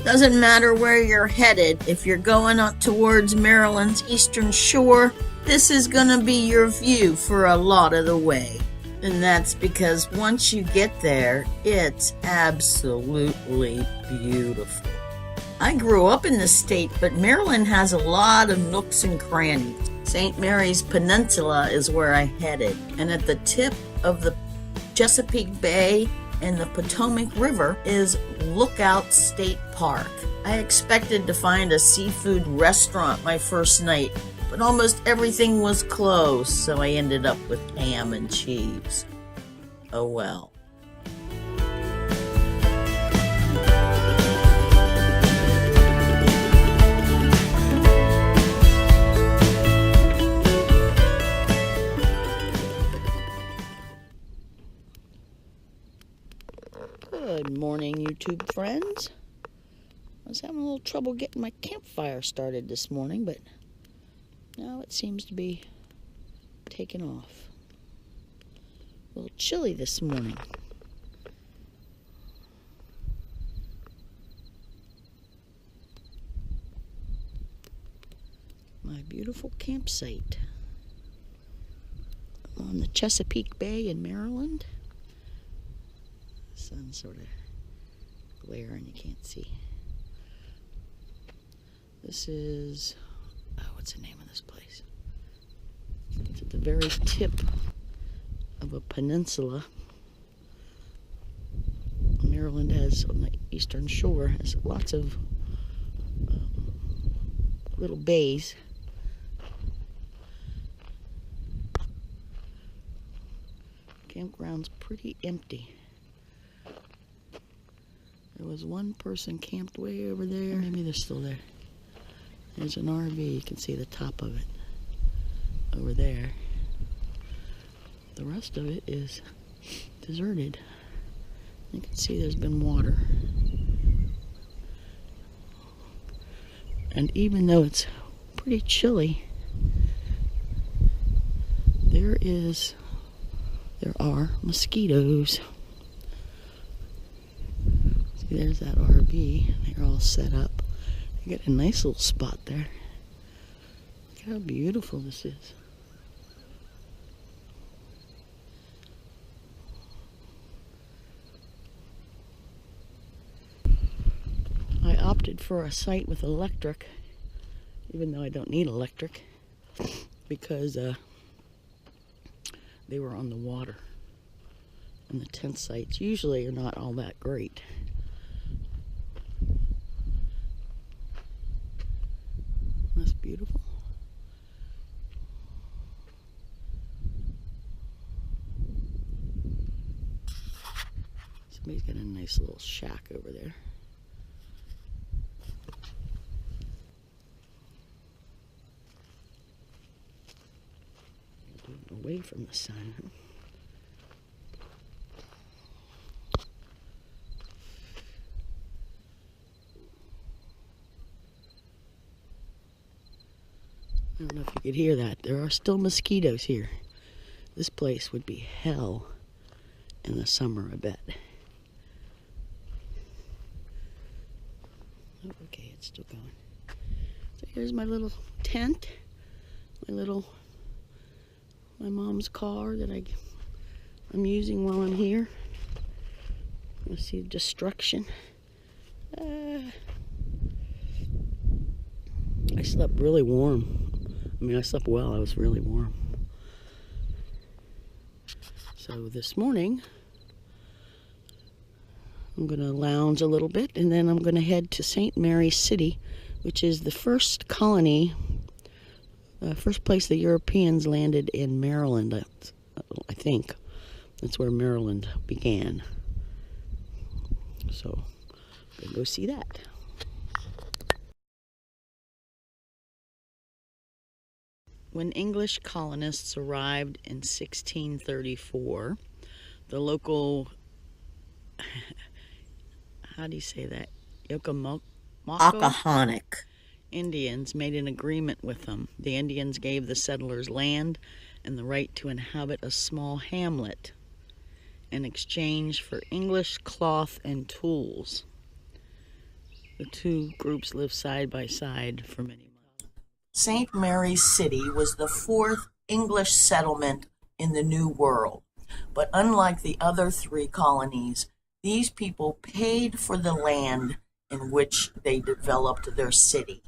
Doesn't matter where you're headed, if you're going up towards Maryland's eastern shore, this is gonna be your view for a lot of the way. And that's because once you get there, it's absolutely beautiful. I grew up in the state, but Maryland has a lot of nooks and crannies. St. Mary's Peninsula is where I headed, and at the tip of the Chesapeake Bay and the Potomac River is Lookout State Park. I expected to find a seafood restaurant my first night, but almost everything was closed, so I ended up with ham and cheese. Oh well. Good morning, YouTube friends. I was having a little trouble getting my campfire started this morning, but now it seems to be taking off. A little chilly this morning. My beautiful campsite on the Chesapeake Bay in Maryland. The sun's sort of glaring, you can't see. This is, what's the name of this place? It's at the very tip of a peninsula. Maryland has, on the eastern shore, has lots of little bays. Campground's pretty empty. There was one person camped way over there. Maybe they're still there. There's an RV. You can see the top of it over there. The rest of it is deserted. You can see there's been water. And even though it's pretty chilly, there are mosquitoes. See, there's that RV. They're all set up. You got a nice little spot there. Look how beautiful this is. I opted for a site with electric, even though I don't need electric, because they were on the water. And the tent sites usually are not all that great. That's beautiful. Somebody's got a nice little shack over there. Away from the sun. I don't know if you could hear that. There are still mosquitoes here. This place would be hell in the summer, I bet. Oh, okay, it's still going. So here's my little tent. My mom's car that I'm using while I'm here. Let's see the destruction. I slept really warm. I mean, I slept well. I was really warm. So this morning, I'm going to lounge a little bit, and then I'm going to head to St. Mary's City, which is the first colony, first place the Europeans landed in Maryland, I think. That's where Maryland began. So, I'm going to go see that. When English colonists arrived in 1634, the local, how do you say that? Accohannock Indians made an agreement with them. The Indians gave the settlers land and the right to inhabit a small hamlet in exchange for English cloth and tools. The two groups lived side by side for many months. St. Mary's City was the fourth English settlement in the New World, but unlike the other three colonies, these people paid for the land in which they developed their city.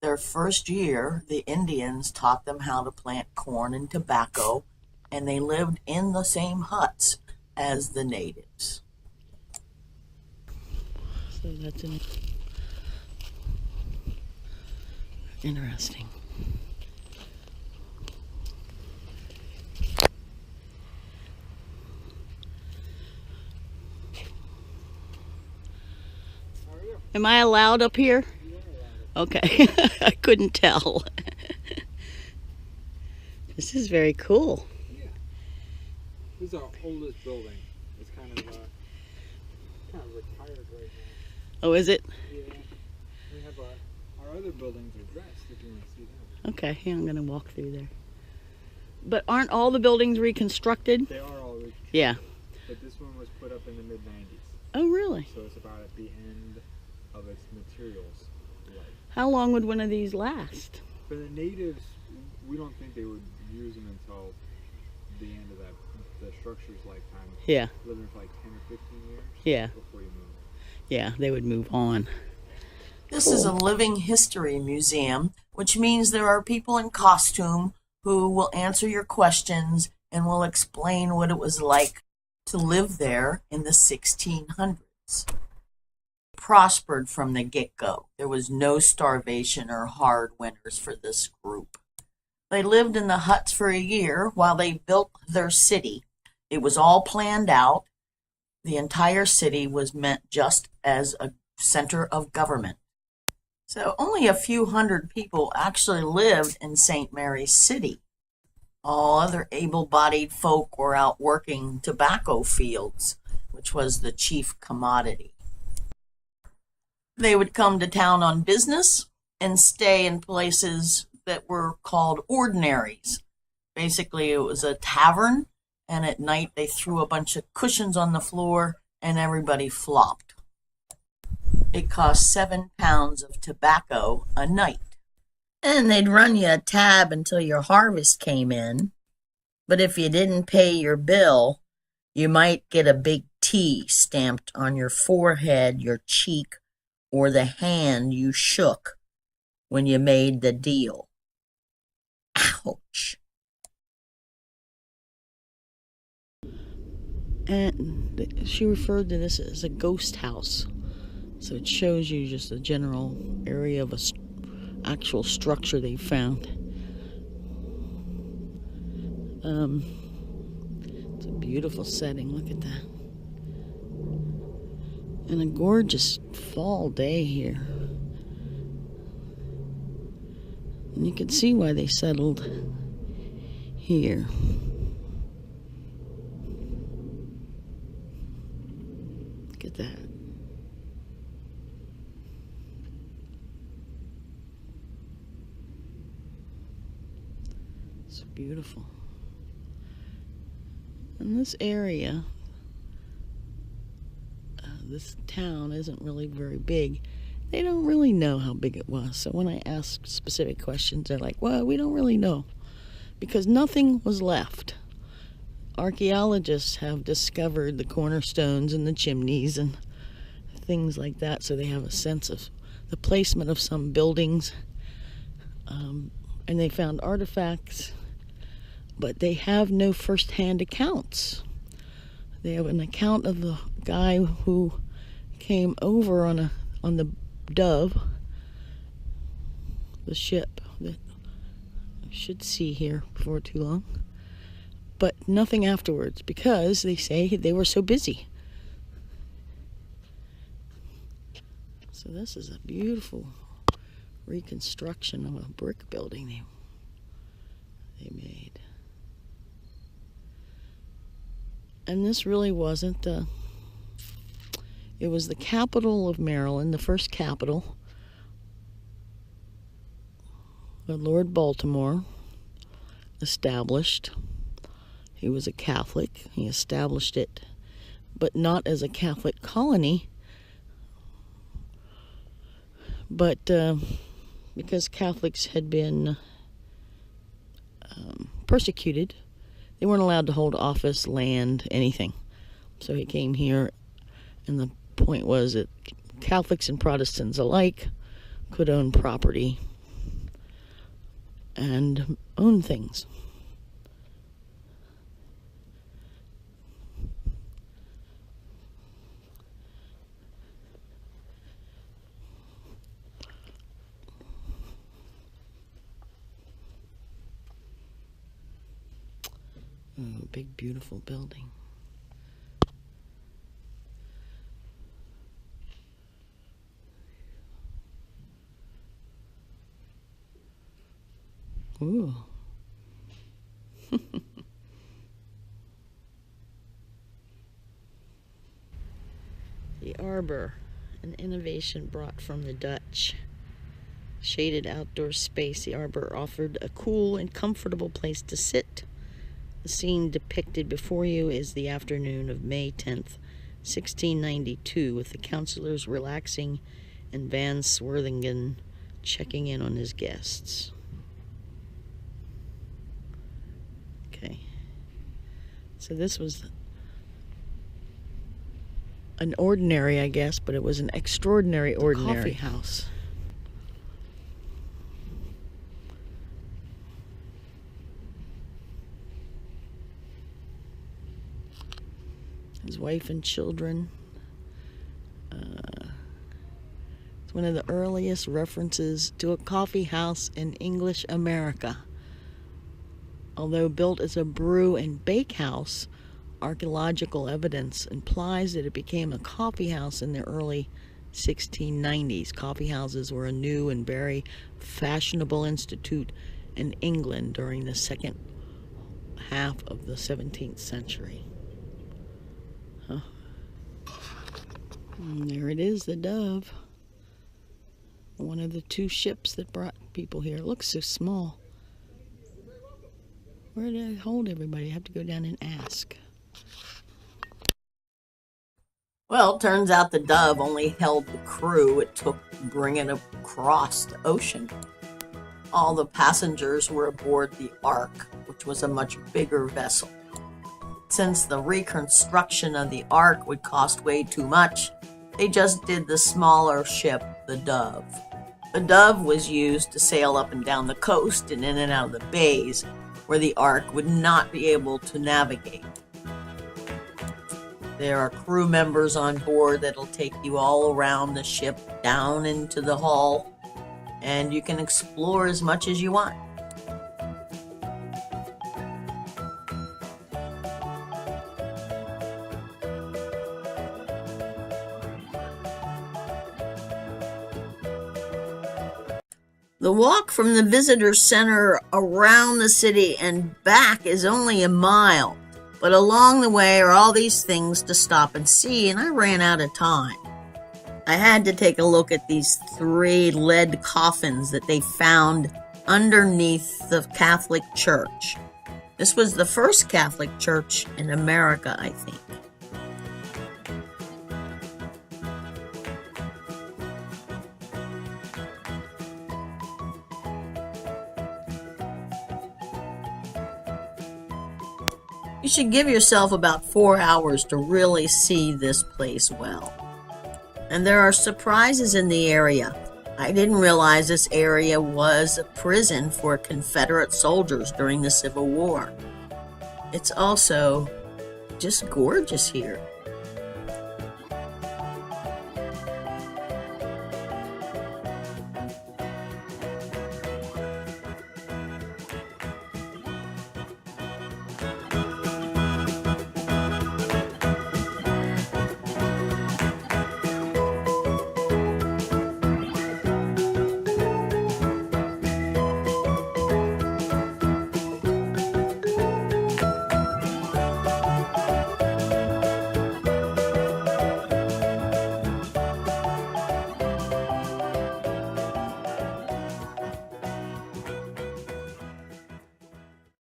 Their first year, the Indians taught them how to plant corn and tobacco, and they lived in the same huts as the natives. So that's interesting. Am I allowed up here? Okay, I couldn't tell. This is very cool. Yeah. This is our oldest building. It's kind of retired right now. Oh, is it? Yeah. We have our other buildings are dressed if you want to see them. Okay, yeah, I'm going to walk through there. But aren't all the buildings reconstructed? They are all reconstructed. Yeah. But this one was put up in the mid-90s. Oh, really? So it's about at the end of its materials life. How long would one of these last? For the natives, we don't think they would use them until the end of the structure's lifetime. Yeah. Living for like 10 or 15 years. Yeah. Before you move. Yeah, they would move on. This is a living history museum, which means there are people in costume who will answer your questions and will explain what it was like to live there in the 1600s. Prospered from the get-go. There was no starvation or hard winters for this group. They lived in the huts for a year while they built their city. It was all planned out. The entire city was meant just as a center of government. So only a few hundred people actually lived in St. Mary's City. All other able-bodied folk were out working tobacco fields, which was the chief commodity. They would come to town on business and stay in places that were called ordinaries. Basically, it was a tavern, and at night they threw a bunch of cushions on the floor and everybody flopped. It cost 7 pounds of tobacco a night. And they'd run you a tab until your harvest came in. But if you didn't pay your bill, you might get a big T stamped on your forehead, your cheek, or the hand you shook when you made the deal. Ouch. And she referred to this as a ghost house. So it shows you just a general area of actual structure they found. It's a beautiful setting. Look at that. And a gorgeous fall day here. And you can see why they settled here. Look at that. It's beautiful. And this area, this town isn't really very big. They don't really know how big it was. So when I ask specific questions, they're like, well, we don't really know. Because nothing was left. Archaeologists have discovered the cornerstones and the chimneys and things like that. So they have a sense of the placement of some buildings. And they found artifacts. But they have no first-hand accounts. They have an account of the guy who came over on the Dove, the ship that I should see here before too long, but nothing afterwards because they say they were so busy. So this is a beautiful reconstruction of a brick building they made. And this really wasn't it was the capital of Maryland, the first capital. The Lord Baltimore established. He was a Catholic. He established it, but not as a Catholic colony, But because Catholics had been persecuted, they weren't allowed to hold office, land, anything. So he came here, and the point was that Catholics and Protestants alike could own property and own things. Oh, big, beautiful building. Ooh. The arbor, an innovation brought from the Dutch. Shaded outdoor space, the arbor offered a cool and comfortable place to sit. The scene depicted before you is the afternoon of May 10th, 1692, with the councilors relaxing and Van Swerthingen checking in on his guests. Okay. So this was an ordinary, I guess, but it was an extraordinary ordinary coffee house. His wife and children. It's one of the earliest references to a coffee house in English America. Although built as a brew and bake house, archaeological evidence implies that it became a coffee house in the early 1690s. Coffee houses were a new and very fashionable institute in England during the second half of the 17th century. Huh. And there it is, the Dove. One of the two ships that brought people here. It looks so small. Where did I hold everybody? I have to go down and ask. Well, turns out the Dove only held the crew it took to bring it across the ocean. All the passengers were aboard the Ark, which was a much bigger vessel. Since the reconstruction of the Ark would cost way too much, they just did the smaller ship, the Dove. The Dove was used to sail up and down the coast and in and out of the bays, where the Ark would not be able to navigate. There are crew members on board that'll take you all around the ship, down into the hull, and you can explore as much as you want. The walk from the visitor center around the city and back is only a mile, but along the way are all these things to stop and see, and I ran out of time. I had to take a look at these 3 lead coffins that they found underneath the Catholic Church. This was the first Catholic church in America, I think. You should give yourself about 4 hours to really see this place well. And there are surprises in the area. I didn't realize this area was a prison for Confederate soldiers during the Civil War. It's also just gorgeous here.